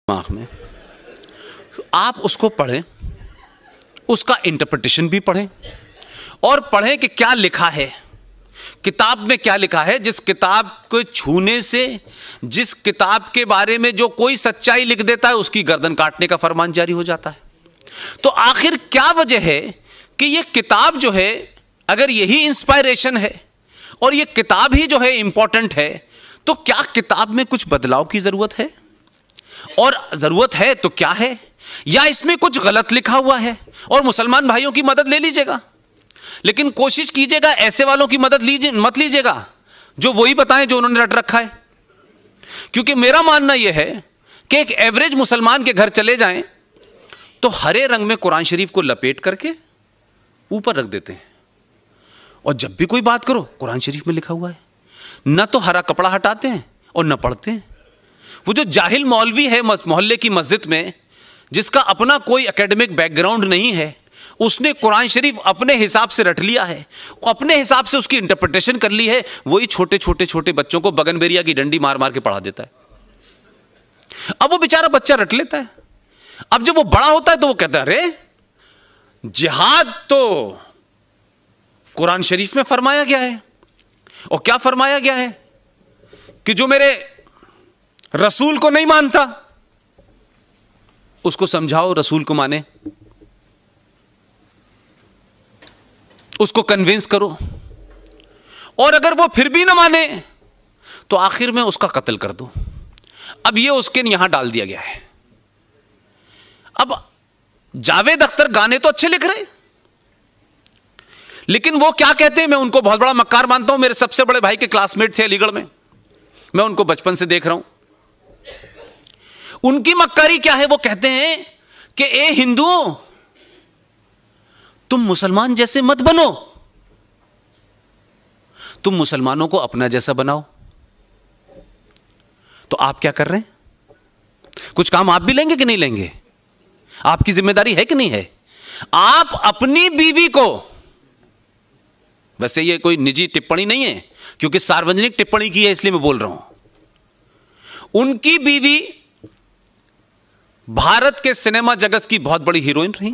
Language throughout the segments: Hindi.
दिमाग में, आप उसको पढ़ें, उसका इंटरप्रिटेशन भी पढ़ें और पढ़ें कि क्या लिखा है किताब में, क्या लिखा है। जिस किताब को छूने से, जिस किताब के बारे में जो कोई सच्चाई लिख देता है उसकी गर्दन काटने का फरमान जारी हो जाता है। तो आखिर क्या वजह है कि ये किताब जो है, अगर यही इंस्पायरेशन है और ये किताब ही जो है इंपॉर्टेंट है, तो क्या किताब में कुछ बदलाव की जरूरत है? और जरूरत है तो क्या है? या इसमें कुछ गलत लिखा हुआ है? और मुसलमान भाइयों की मदद ले लीजिएगा, लेकिन कोशिश कीजिएगा ऐसे वालों की मदद मत लीजिएगा जो वही बताएं जो उन्होंने रट रखा है। क्योंकि मेरा मानना यह है कि एक एवरेज मुसलमान के घर चले जाएं तो हरे रंग में कुरान शरीफ को लपेट करके ऊपर रख देते हैं, और जब भी कोई बात करो कुरान शरीफ में लिखा हुआ है। न तो हरा कपड़ा हटाते हैं और न पढ़ते हैं। वो जो जाहिल मौलवी है मोहल्ले की मस्जिद में, जिसका अपना कोई एकेडमिक बैकग्राउंड नहीं है, उसने कुरान शरीफ अपने हिसाब से रट लिया है, अपने हिसाब से उसकी इंटरप्रिटेशन कर ली है। वही छोटे छोटे छोटे बच्चों को बगनबेरिया की डंडी मार मार के पढ़ा देता है। अब वो बेचारा बच्चा रट लेता है। अब जब वो बड़ा होता है तो वो कहता है अरे जिहाद तो कुरान शरीफ में फरमाया गया है। और क्या फरमाया गया है कि जो मेरे रसूल को नहीं मानता उसको समझाओ रसूल को माने, उसको कन्विंस करो, और अगर वो फिर भी ना माने तो आखिर में उसका कत्ल कर दो। अब ये उसके यहां डाल दिया गया है। अब जावेद अख्तर गाने तो अच्छे लिख रहे, लेकिन वो क्या कहते हैं, मैं उनको बहुत बड़ा मक्कार मानता हूं। मेरे सबसे बड़े भाई के क्लासमेट थे अलीगढ़ में, मैं उनको बचपन से देख रहा हूं। उनकी मक्कारी क्या है? वो कहते हैं कि ए हिंदुओं, तुम मुसलमान जैसे मत बनो, तुम मुसलमानों को अपना जैसा बनाओ। तो आप क्या कर रहे हैं? कुछ काम आप भी लेंगे कि नहीं लेंगे? आपकी जिम्मेदारी है कि नहीं है? आप अपनी बीवी को, वैसे ये कोई निजी टिप्पणी नहीं है क्योंकि सार्वजनिक टिप्पणी की है इसलिए मैं बोल रहा हूं, उनकी बीवी भारत के सिनेमा जगत की बहुत बड़ी हीरोइन रही।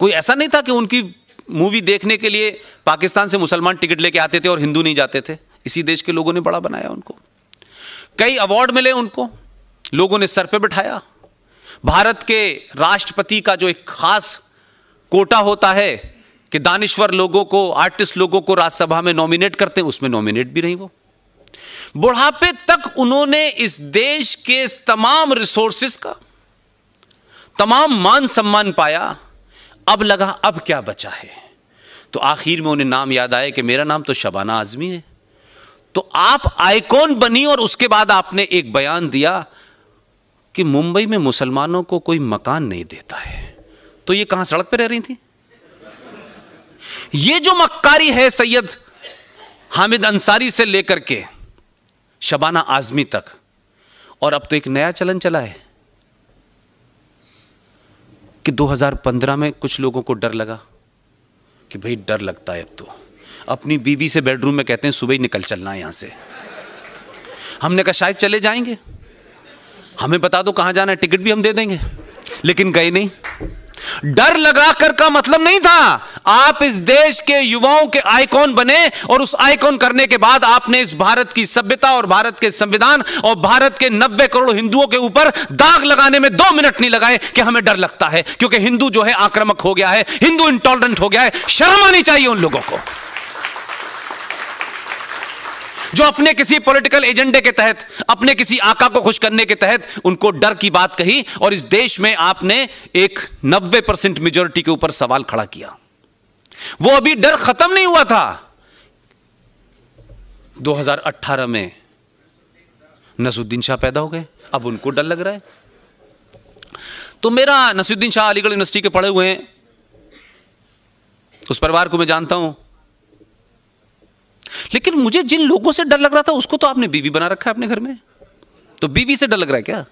कोई ऐसा नहीं था कि उनकी मूवी देखने के लिए पाकिस्तान से मुसलमान टिकट लेके आते थे और हिंदू नहीं जाते थे। इसी देश के लोगों ने बड़ा बनाया उनको, कई अवार्ड मिले उनको, लोगों ने सर पे बिठाया। भारत के राष्ट्रपति का जो एक खास कोटा होता है कि दानिश्वर लोगों को, आर्टिस्ट लोगों को राज्यसभा में नॉमिनेट करते हैं, उसमें नॉमिनेट भी रही वो। बुढ़ापे तक उन्होंने इस देश के तमाम रिसोर्सेस का तमाम मान सम्मान पाया। अब लगा अब क्या बचा है, तो आखिर में उन्हें नाम याद आया कि मेरा नाम तो शबाना आजमी है। तो आप आइकॉन बनी और उसके बाद आपने एक बयान दिया कि मुंबई में मुसलमानों को कोई मकान नहीं देता है। तो ये कहां सड़क पे रह रही थी? ये जो मक्कारी है सैयद हामिद अंसारी से लेकर के शबाना आजमी तक, और अब तो एक नया चलन चला है कि 2015 में कुछ लोगों को डर लगा कि भाई डर लगता है अब तो, अपनी बीवी से बेडरूम में कहते हैं सुबह ही निकल चलना है यहां से। हमने कहा शायद चले जाएंगे, हमें बता दो कहां जाना है, टिकट भी हम दे देंगे, लेकिन गए नहीं। डर लगा कर का मतलब नहीं था, आप इस देश के युवाओं के आइकॉन बने, और उस आइकॉन करने के बाद आपने इस भारत की सभ्यता और भारत के संविधान और भारत के 90 करोड़ हिंदुओं के ऊपर दाग लगाने में 2 मिनट नहीं लगाए कि हमें डर लगता है क्योंकि हिंदू जो है आक्रामक हो गया है, हिंदू इंटॉलरेंट हो गया है। शर्म आनी चाहिए उन लोगों को जो अपने किसी पॉलिटिकल एजेंडे के तहत, अपने किसी आका को खुश करने के तहत उनको डर की बात कही, और इस देश में आपने एक 90% मेजॉरिटी के ऊपर सवाल खड़ा किया। वो अभी डर खत्म नहीं हुआ था। 2018 में नसरुद्दीन शाह पैदा हो गए, अब उनको डर लग रहा है। तो मेरा नसरुद्दीन शाह अलीगढ़ यूनिवर्सिटी के पढ़े हुए हैं, उस परिवार को मैं जानता हूं, लेकिन मुझे जिन लोगों से डर लग रहा था उसको तो आपने बीवी बना रखा है अपने घर में, तो बीवी से डर लग रहा है क्या?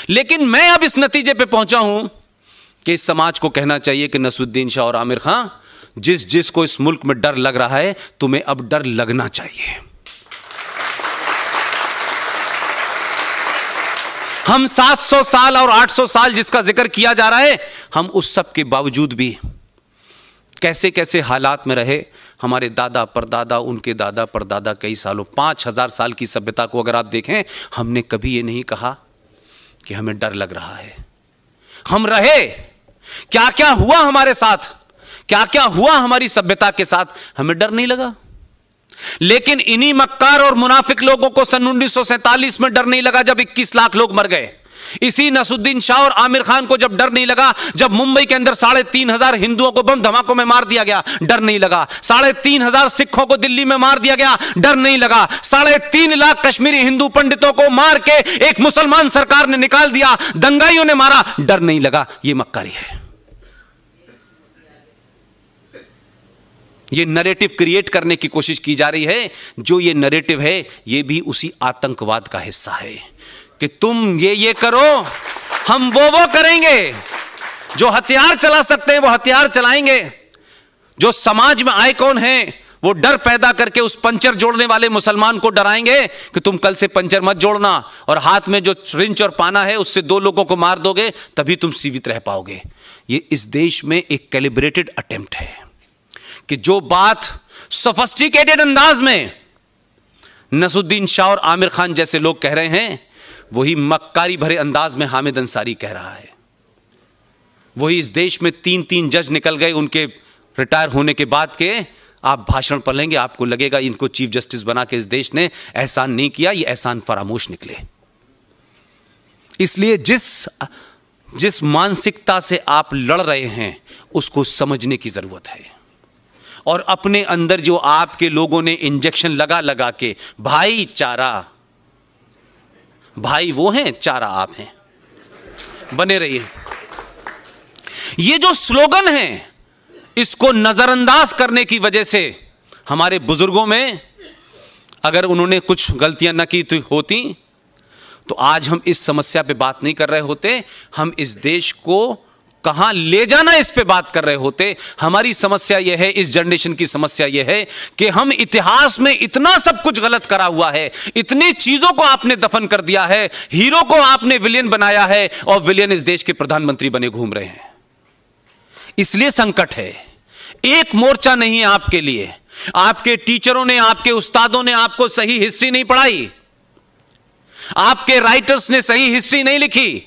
लेकिन मैं अब इस नतीजे पे पहुंचा हूं कि इस समाज को कहना चाहिए कि नसरुद्दीन शाह और आमिर खां, जिस जिस को इस मुल्क में डर लग रहा है, तुम्हें अब डर लगना चाहिए। हम 700 साल और 800 साल जिसका जिक्र किया जा रहा है, हम उस सब के बावजूद भी कैसे कैसे हालात में रहे। हमारे दादा परदादा, उनके दादा परदादा कई सालों, 5000 साल की सभ्यता को अगर आप देखें, हमने कभी ये नहीं कहा कि हमें डर लग रहा है। हम रहे, क्या क्या हुआ हमारे साथ, क्या क्या हुआ हमारी सभ्यता के साथ, हमें डर नहीं लगा। लेकिन इन्हीं मक्कार और मुनाफिक लोगों को सन 1947 में डर नहीं लगा जब 21 लाख लोग मर गए। इसी नसरुद्दीन शाह और आमिर खान को जब डर नहीं लगा जब मुंबई के अंदर 3,500 हिंदुओं को बम धमाकों में मार दिया गया, डर नहीं लगा। 3,500 सिखों को दिल्ली में मार दिया गया, डर नहीं लगा। 3.5 लाख कश्मीरी हिंदू पंडितों को मार के एक मुसलमान सरकार ने निकाल दिया, दंगाइयों ने मारा, डर नहीं लगा। यह मक्कारी है। ये नैरेटिव क्रिएट करने की कोशिश की जा रही है। जो ये नैरेटिव है, ये भी उसी आतंकवाद का हिस्सा है कि तुम ये करो, हम वो करेंगे। जो हथियार चला सकते हैं वो हथियार चलाएंगे। जो समाज में आइकॉन हैं वो डर पैदा करके उस पंचर जोड़ने वाले मुसलमान को डराएंगे कि तुम कल से पंचर मत जोड़ना, और हाथ में जो रिंच और पाना है उससे 2 लोगों को मार दोगे तभी तुम जीवित रह पाओगे। ये इस देश में एक कैलिब्रेटेड अटेम्प्ट है कि जो बात सोफिस्टिकेटेड अंदाज में नसरुद्दीन शाह और आमिर खान जैसे लोग कह रहे हैं, वही मक्कारी भरे अंदाज में हामिद अंसारी कह रहा है। वही इस देश में 3 जज निकल गए उनके रिटायर होने के बाद के। आप भाषण पढ़ेंगे, आपको लगेगा इनको चीफ जस्टिस बना के इस देश ने एहसान नहीं किया, ये एहसान फरामोश निकले। इसलिए जिस मानसिकता से आप लड़ रहे हैं उसको समझने की जरूरत है। और अपने अंदर जो आपके लोगों ने इंजेक्शन लगा लगा के, भाईचारा, भाई वो हैं, चारा आप हैं, बने रहिए। ये जो स्लोगन है, इसको नजरअंदाज करने की वजह से हमारे बुजुर्गों में अगर उन्होंने कुछ गलतियां न की होती तो आज हम इस समस्या पे बात नहीं कर रहे होते। हम इस देश को कहां ले जाना इस पे बात कर रहे होते। हमारी समस्या यह है, इस जनरेशन की समस्या यह है कि हम इतिहास में इतना सब कुछ गलत करा हुआ है, इतनी चीजों को आपने दफन कर दिया है, हीरो को आपने विलेन बनाया है और विलेन इस देश के प्रधानमंत्री बने घूम रहे हैं। इसलिए संकट है। एक मोर्चा नहीं है आपके लिए। आपके टीचरों ने, आपके उस्तादों ने आपको सही हिस्ट्री नहीं पढ़ाई, आपके राइटर्स ने सही हिस्ट्री नहीं लिखी।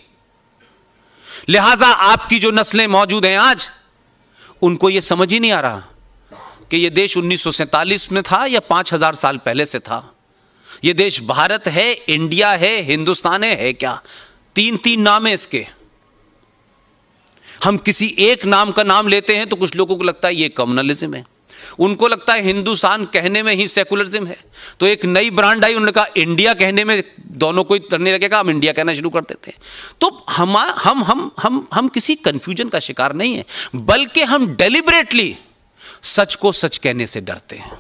लिहाजा आपकी जो नस्लें मौजूद हैं आज, उनको यह समझ ही नहीं आ रहा कि यह देश 1947 में था या 5000 साल पहले से था। यह देश भारत है, इंडिया है, हिंदुस्तान है क्या? 3 नाम है इसके। हम किसी एक नाम का नाम लेते हैं तो कुछ लोगों को लगता है यह कम्युनलिज्म है, उनको लगता है हिंदुस्तान कहने में ही सेकुलरिज्म है। तो एक नई ब्रांड आई, उन्होंने कहा इंडिया कहने में दोनों को ही डरने लगेगा, हम इंडिया कहना शुरू कर देते हैं। तो हम किसी कंफ्यूजन का शिकार नहीं है, बल्कि हम डेलिबरेटली सच को सच कहने से डरते हैं।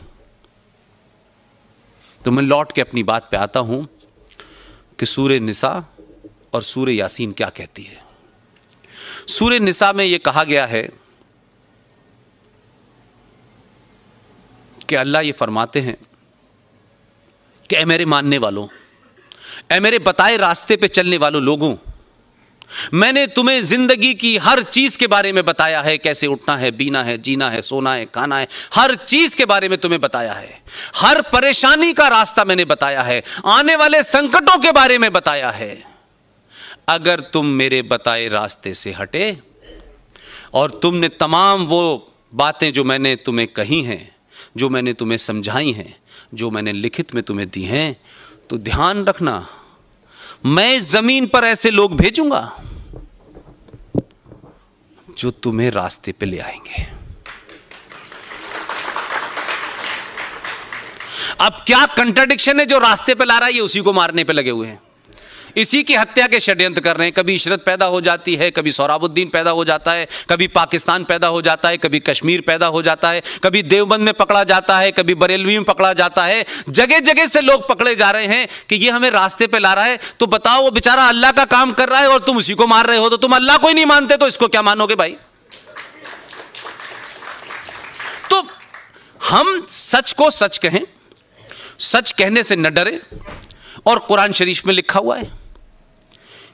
तो मैं लौट के अपनी बात पे आता हूं कि सूरे निसा और सूरे यासीन क्या कहती है। सूरे निसा में यह कहा गया है कि अल्लाह ये फरमाते हैं कि ऐ मेरे मानने वालों, ऐ मेरे बताए रास्ते पे चलने वालों लोगों, मैंने तुम्हें जिंदगी की हर चीज के बारे में बताया है, कैसे उठना है, बीना है, जीना है, सोना है, खाना है, हर चीज के बारे में तुम्हें बताया है। हर परेशानी का रास्ता मैंने बताया है, आने वाले संकटों के बारे में बताया है। अगर तुम मेरे बताए रास्ते से हटे और तुमने तमाम वो बातें जो मैंने तुम्हें कही हैं, जो मैंने तुम्हें समझाई हैं, जो मैंने लिखित में तुम्हें दी हैं, तो ध्यान रखना, मैं इस जमीन पर ऐसे लोग भेजूंगा जो तुम्हें रास्ते पे ले आएंगे। अब क्या कंट्राडिक्शन है? जो रास्ते पे ला रहा है ये उसी को मारने पे लगे हुए हैं, इसी की हत्या के षड्यंत्र कर रहे हैं। कभी इशरत पैदा हो जाती है, कभी सोहराबुद्दीन पैदा हो जाता है, कभी पाकिस्तान पैदा हो जाता है, कभी कश्मीर पैदा हो जाता है, कभी देवबंद में पकड़ा जाता है, कभी बरेलवी में पकड़ा जाता है। जगह जगह से लोग पकड़े जा रहे हैं कि ये हमें रास्ते पे ला रहा है। तो बताओ, वो बेचारा अल्लाह का काम कर रहा है और तुम उसी को मार रहे हो। तो तुम अल्लाह को ही नहीं मानते तो इसको क्या मानोगे भाई? तो हम सच को सच कहें, सच कहने से न डरे। और कुरान शरीफ में लिखा हुआ है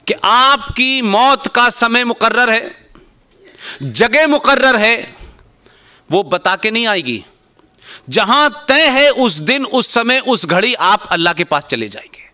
कि आपकी मौत का समय मुकर्रर है, जगह मुकर्रर है, वो बता के नहीं आएगी। जहां तय है उस दिन, उस समय, उस घड़ी आप अल्लाह के पास चले जाएंगे।